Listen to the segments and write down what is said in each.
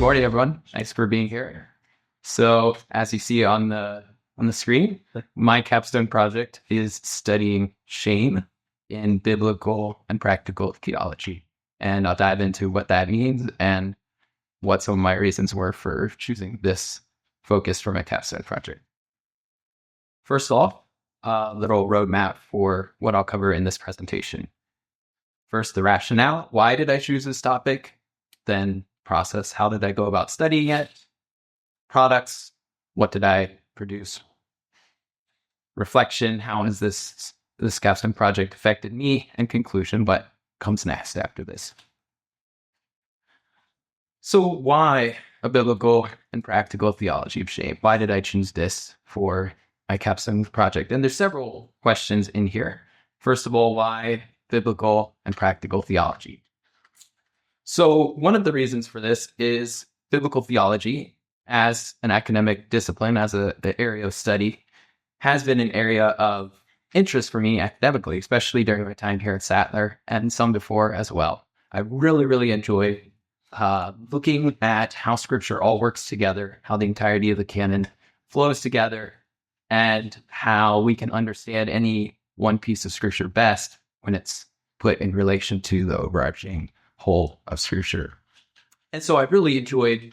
Good morning, everyone. Thanks for being here. So, as you see on the screen, my capstone project is studying shame in biblical and practical theology, and I'll dive into what that means and what some of my reasons were for choosing this focus for my capstone project. First off, a little roadmap for what I'll cover in this presentation. First, the rationale. Why did I choose this topic? Then process. How did I go about studying it? Products. What did I produce? Reflection. How has this capstone project affected me? And conclusion. What comes next after this? So why a biblical and practical theology of shame? Why did I choose this for my capstone project? And there's several questions in here. First of all, why biblical and practical theology? So one of the reasons for this is biblical theology as an academic discipline, as the area of study, has been an area of interest for me academically, especially during my time here at Sattler and some before as well. I really, really enjoy looking at how scripture all works together, how the entirety of the canon flows together, and how we can understand any one piece of scripture best when it's put in relation to the overarching whole of scripture. And so I really enjoyed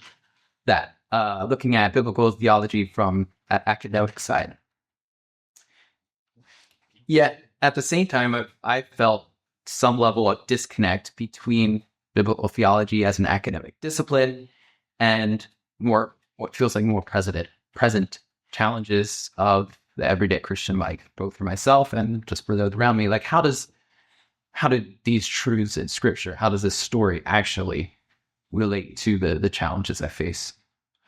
that, looking at biblical theology from an academic side. Yet at the same time, I felt some level of disconnect between biblical theology as an academic discipline and more what feels like more present challenges of the everyday Christian life, both for myself and just for those around me. Like, how did these truths in scripture, how does this story actually relate to the challenges I face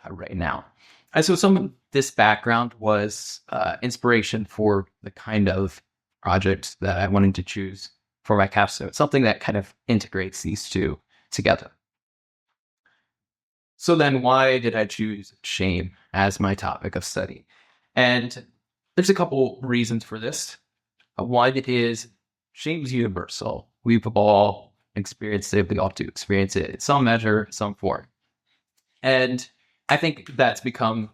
right now? And so some of this background was inspiration for the kind of project that I wanted to choose for my capstone, something that kind of integrates these two together. So then why did I choose shame as my topic of study? And there's a couple reasons for this. One is shame's universal. We've all experienced it. We all do experience it in some measure, some form. And I think that's become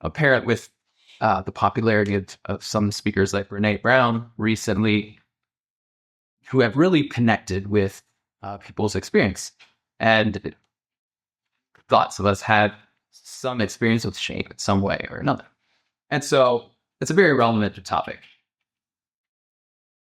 apparent with the popularity of some speakers like Brene Brown recently, who have really connected with people's experience. And lots of us had some experience with shame in some way or another. And so it's a very relevant topic.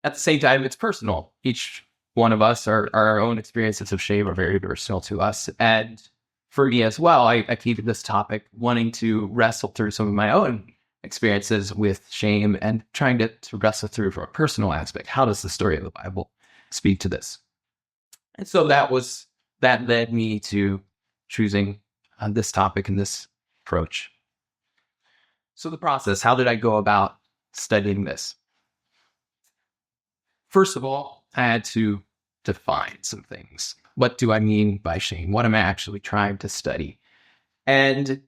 At the same time, it's personal. Each one of us, our own experiences of shame are very personal to us. And for me as well, I came to this topic wanting to wrestle through some of my own experiences with shame and trying to wrestle through from a personal aspect. How does the story of the Bible speak to this? And so that led me to choosing this topic and this approach. So the process, how did I go about studying this? First of all, I had to define some things. What do I mean by shame? What am I actually trying to study? And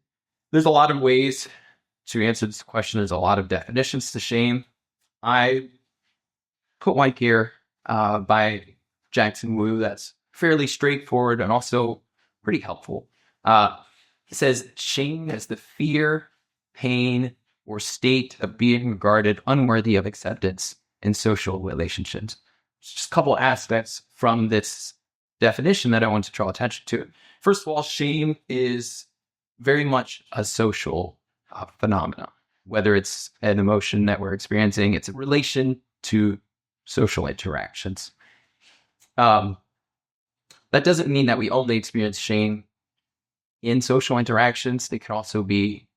there's a lot of ways to answer this question. There's a lot of definitions to shame. I put one here by Jackson Wu that's fairly straightforward and also pretty helpful. It says, shame is the fear, pain, or state of being regarded unworthy of acceptance in social relationships. Just a couple aspects from this definition that I want to draw attention to. First of all, shame is very much a social phenomenon. Whether it's an emotion that we're experiencing, it's a relation to social interactions. That doesn't mean that we only experience shame in social interactions. They can also be,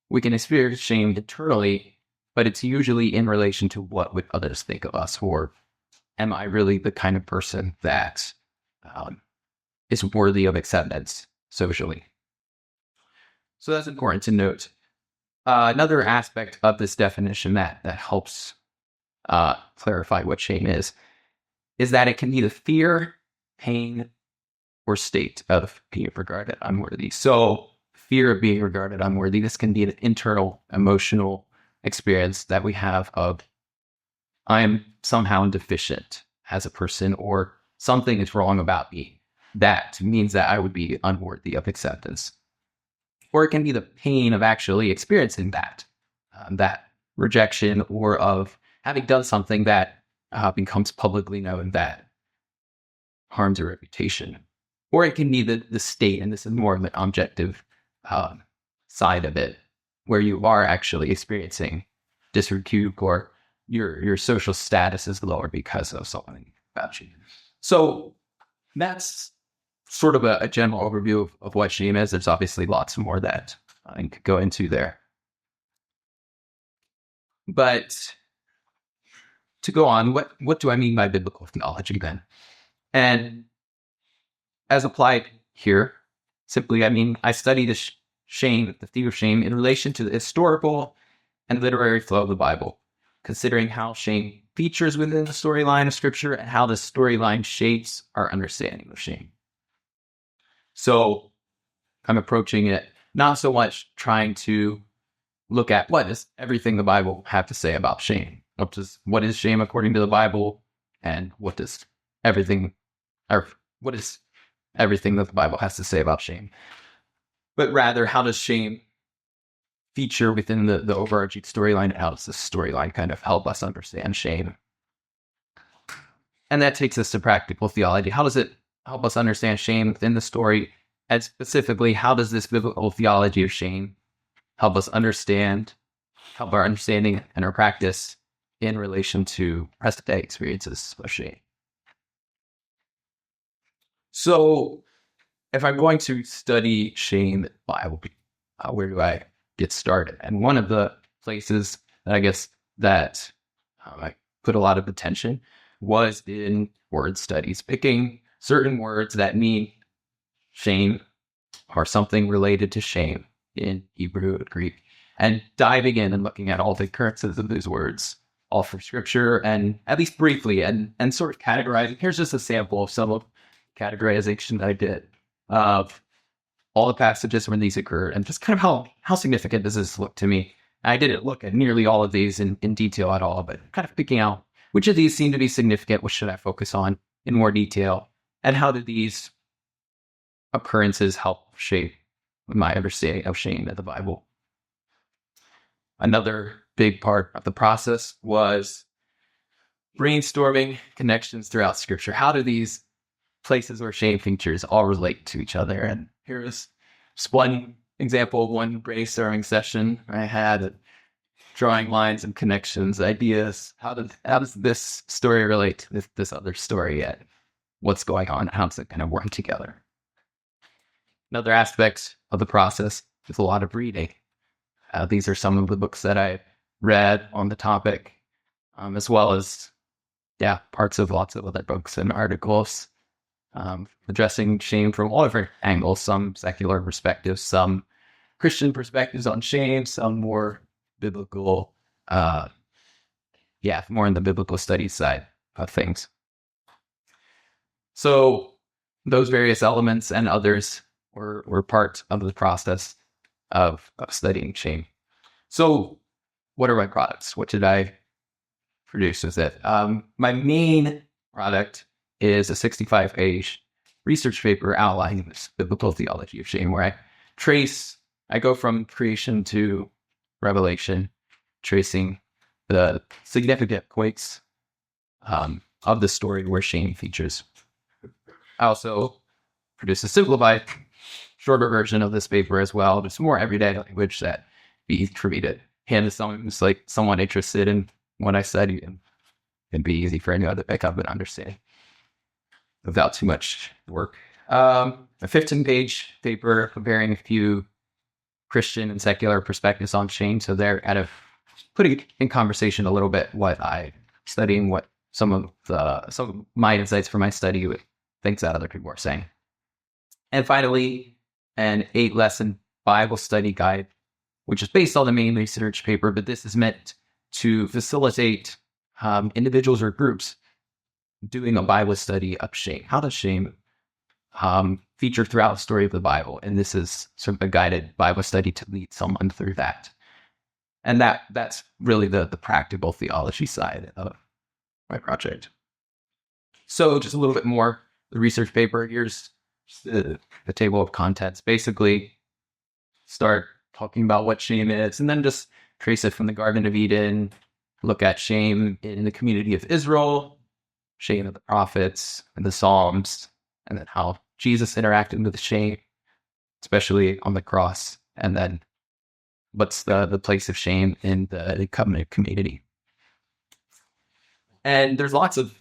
we can experience shame internally, but it's usually in relation to what would others think of us, or am I really the kind of person that is worthy of acceptance socially? So that's important to note. Another aspect of this definition that helps clarify what shame is that it can be the fear, pain, or state of being regarded unworthy. So fear of being regarded unworthy, this can be an internal emotional experience that we have of, I am somehow deficient as a person, or something is wrong about me. that means that I would be unworthy of acceptance. Or it can be the pain of actually experiencing that rejection, or of having done something that becomes publicly known that harms your reputation. Or it can be the state, and this is more of an objective side of it, where you are actually experiencing disrepute, or your social status is lower because of something about you. So that's sort of a general overview of what shame is. There's obviously lots more that I could go into there. But to go on, what do I mean by biblical theology then? And as applied here, simply, I mean, I study the shame, the theme of shame, in relation to the historical and literary flow of the Bible, considering how shame features within the storyline of Scripture and how the storyline shapes our understanding of shame. So I'm approaching it not so much trying to look at what does everything the Bible have to say about shame. What is shame according to the Bible, and what is everything that the Bible has to say about shame. But rather, how does shame feature within the overarching storyline, and how does this storyline kind of help us understand shame? And that takes us to practical theology. How does it help us understand shame within the story? And specifically, how does this biblical theology of shame help our understanding and our practice in relation to present day experiences of shame? So if I'm going to study shame in the Bible, where do I get started? And one of the places that I guess that I put a lot of attention was in word studies, picking certain words that mean shame or something related to shame in Hebrew and Greek, and diving in and looking at all the occurrences of these words, all from Scripture, and at least briefly, and sort of categorizing. Here's just a sample of some of the categorization that I did of all the passages when these occur, and just kind of how significant does this look to me. I didn't look at nearly all of these in detail at all, but kind of picking out which of these seem to be significant, what should I focus on in more detail, and how do these occurrences help shape my understanding of shame in the Bible. Another big part of the process was brainstorming connections throughout Scripture. How do these places where shame features all relate to each other? And here's just one example of one brainstorming session I had, drawing lines and connections, ideas. How does this story relate to this other story? And what's going on? How does it kind of work together? Another aspect of the process is a lot of reading. These are some of the books that I read on the topic, as well as parts of lots of other books and articles addressing shame from all different angles, some secular perspectives, some Christian perspectives on shame, some more biblical, more in the biblical studies side of things. So those various elements and others were part of the process of studying shame. So what are my products? What did I produce with it? My main product is a 65-page research paper outlining this biblical theology of shame, where I go from creation to Revelation, tracing the significant points of the story where shame features. I also produce a simplified, shorter version of this paper as well. There's more everyday language that be easy for me to hand to someone who's like somewhat interested in what I study, and it'd be easy for anyone to pick up and understand without too much work. A 15-page paper comparing a few Christian and secular perspectives on shame. So they're kind of putting in conversation a little bit what I study and what some of my insights from my study with things that other people are saying. And finally, an 8-lesson Bible study guide, which is based on the main research paper, but this is meant to facilitate individuals or groups doing a Bible study of shame. How does shame feature throughout the story of the Bible? And this is sort of a guided Bible study to lead someone through that. And that's really the practical theology side of my project. So just a little bit more, the research paper. Here's the table of contents. Basically, start talking about what shame is, and then just trace it from the Garden of Eden, look at shame in the community of Israel, shame of the prophets and the Psalms, and then how Jesus interacted with shame, especially on the cross, and then what's the place of shame in the covenant community. And there's lots of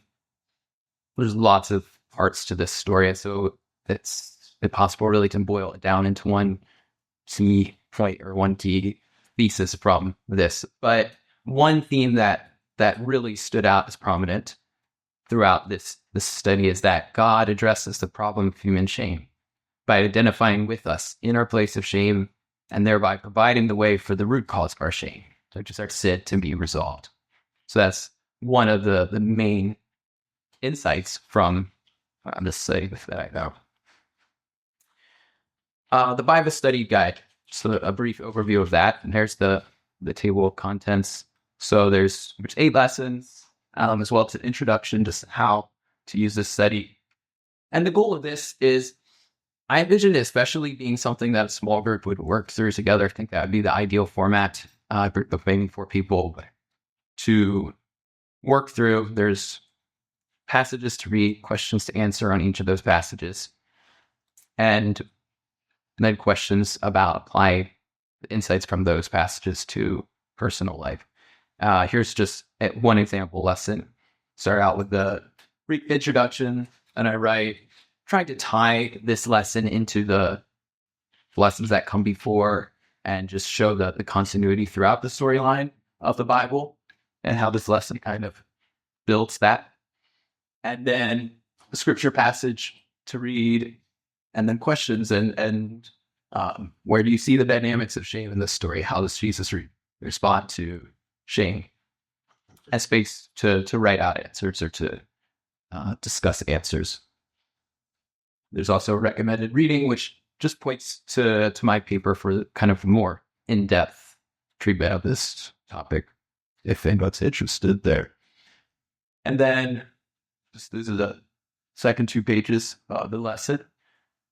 parts to this story, so it's impossible really to boil it down into one key point or one key thesis from this. But one theme that really stood out as prominent throughout this study is that God addresses the problem of human shame by identifying with us in our place of shame and thereby providing the way for the root cause of our shame, which is our sin, to be resolved. So that's one of the main insights from this study that I know. The Bible Study Guide, just a brief overview of that. And here's the table of contents. So there's 8 lessons, as well as an introduction to how to use this study. And the goal of this is, I envision it especially being something that a small group would work through together. I think that would be the ideal format, group of maybe 4 people to work through. There's passages to read, questions to answer on each of those passages, and then questions about applying the insights from those passages to personal life. Here's just one example lesson. Start out with the brief introduction, and I write, trying to tie this lesson into the lessons that come before and just show the continuity throughout the storyline of the Bible and how this lesson kind of builds that. And then a scripture passage to read, and then questions and where do you see the dynamics of shame in this story? How does Jesus respond to shame? And space to write out answers or to discuss answers. There's also recommended reading, which just points to my paper for kind of more in-depth treatment of this topic, if anyone's interested there. And then these are the second 2 pages of the lesson.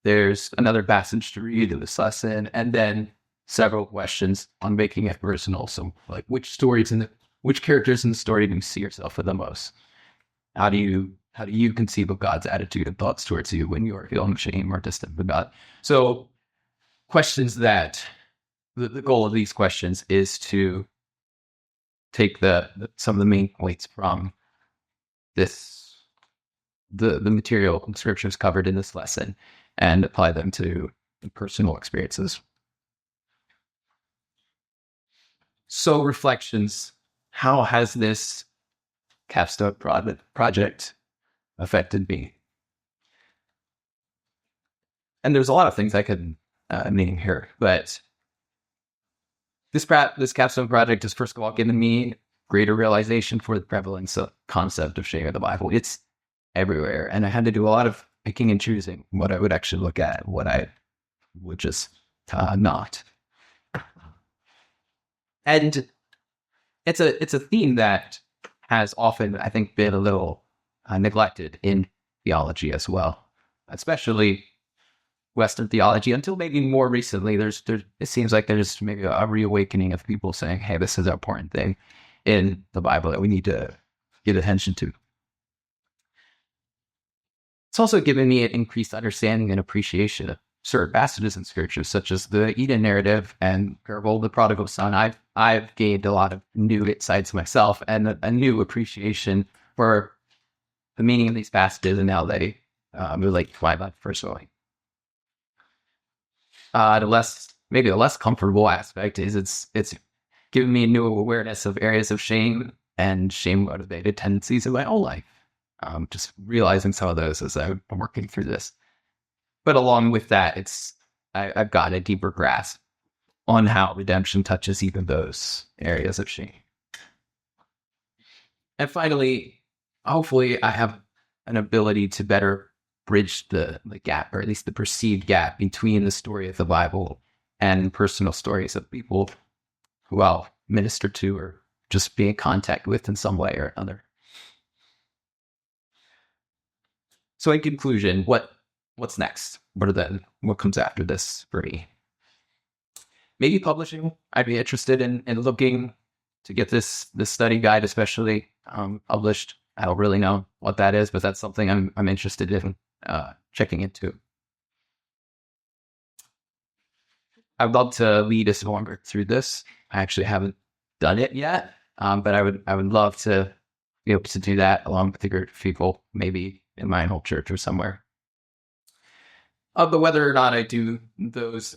There's another passage to read in this lesson, and then several questions on making it personal. So, like, which characters in the story do you see yourself with the most? How do you conceive of God's attitude and thoughts towards you when you are feeling shame or distant from God? So, questions that the goal of these questions is to take some of the main points from the material and scriptures covered in this lesson and apply them to personal experiences. So, reflections. How has this capstone project affected me? And there's a lot of things I could name here, but this capstone project has, first of all, given me greater realization for the prevalence of concept of shame in the Bible. It's everywhere, and I had to do a lot of picking and choosing what I would actually look at, what I would just not. And it's a theme that has often, I think, been a little neglected in theology as well, especially Western theology. Until maybe more recently, it seems like there's maybe a reawakening of people saying, "Hey, this is an important thing in the Bible that we need to give attention to." It's also given me an increased understanding and appreciation of certain passages in scripture, such as the Eden narrative and parable of the prodigal son. I've gained a lot of new insights myself and a new appreciation for the meaning of these passages and how they relate to my life personally. The less comfortable aspect is it's given me a new awareness of areas of shame and shame motivated tendencies in my own life. Just realizing some of those as I'm working through this. But along with that, I've got a deeper grasp on how redemption touches even those areas of shame. And finally, hopefully I have an ability to better bridge the gap, or at least the perceived gap, between the story of the Bible and personal stories of people who I'll minister to or just be in contact with in some way or another. So in conclusion, what what's next? What comes after this for me? Maybe publishing. I'd be interested in looking to get this study guide, especially published. I don't really know what that is, but that's something I'm interested in checking into. I'd love to lead us longer through this. I actually haven't done it yet, but I would love to be able to do that along with a group of people, maybe in my whole church or somewhere. But whether or not I do those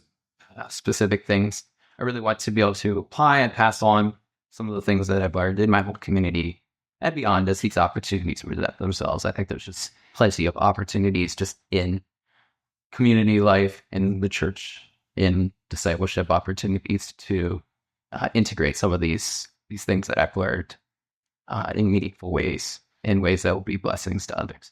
specific things, I really want to be able to apply and pass on some of the things that I've learned in my whole community and beyond as these opportunities present themselves. I think there's just plenty of opportunities just in community life, in the church, in discipleship opportunities to integrate some of these things that I've learned in meaningful ways, in ways that will be blessings to others.